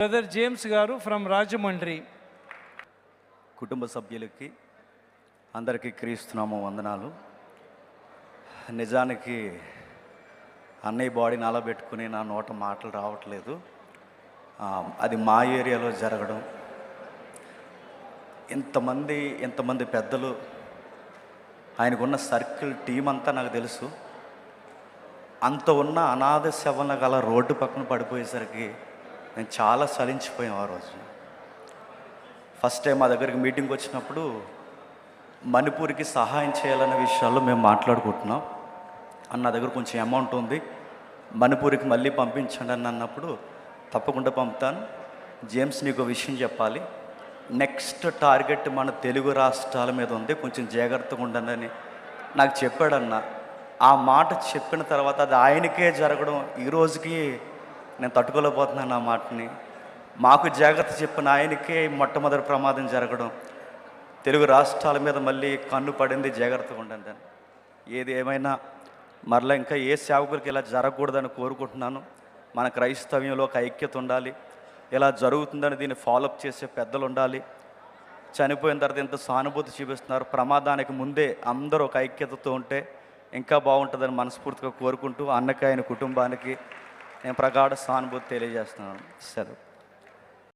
Brother James గారు from Rajahmundry. కుటుంబ సభ్యులకి అందరికీ క్రీస్తునామ వందనాలు. నిజానికి అన్నయ్య బాడీని అలా పెట్టుకుని నా నోట మాటలు రావట్లేదు. అది మా ఏరియాలో జరగడం, ఎంతమంది పెద్దలు, ఆయనకున్న సర్కిల్ టీం అంతా నాకు తెలుసు. అంత ఉన్న అనాథ శవన గల రోడ్డు పక్కన పడిపోయేసరికి నేను చాలా చలించిపోయాం. ఆ రోజు ఫస్ట్ టైం మా దగ్గరికి మీటింగ్కి వచ్చినప్పుడు మణిపూర్కి సహాయం చేయాలనే విషయాల్లో మేము మాట్లాడుకుంటున్నాం. అన్న దగ్గర కొంచెం అమౌంట్ ఉంది, మణిపూర్కి మళ్ళీ పంపించండి అని అన్నప్పుడు తప్పకుండా పంపుతాను. జేమ్స్, నీకు విషయం చెప్పాలి, నెక్స్ట్ టార్గెట్ మన తెలుగు రాష్ట్రాల మీద ఉంది, కొంచెం జాగ్రత్తగా ఉండండి నాకు చెప్పాడన్న. ఆ మాట చెప్పిన తర్వాత అది ఆయనకే జరగడం ఈ రోజుకి నేను తట్టుకోలేకపోతున్నాను. ఆ మాటని మాకు జాగ్రత్త చెప్పిన ఆయనకే మొట్టమొదటి ప్రమాదం జరగడం, తెలుగు రాష్ట్రాల మీద మళ్ళీ కన్ను పడింది, జాగ్రత్తగా ఉండండి అని. ఏది ఏమైనా మరలా ఇంకా ఏ సేవకులకి ఇలా జరగకూడదని కోరుకుంటున్నాను. మన క్రైస్తవ్యంలో ఒక ఐక్యత ఉండాలి. ఇలా జరుగుతుందని దీన్ని ఫాలోఅప్ చేసే పెద్దలు ఉండాలి. చనిపోయిన తర్వాత ఎంత సానుభూతి చూపిస్తున్నారు. ప్రమాదానికి ముందే అందరూ ఒక ఐక్యతతో ఉంటే ఇంకా బాగుంటుందని మనస్ఫూర్తిగా కోరుకుంటూ అన్నకి ఆయన కుటుంబానికి నేను ప్రగాఢ సానుభూతి తెలియజేస్తున్నాను. సెలవు.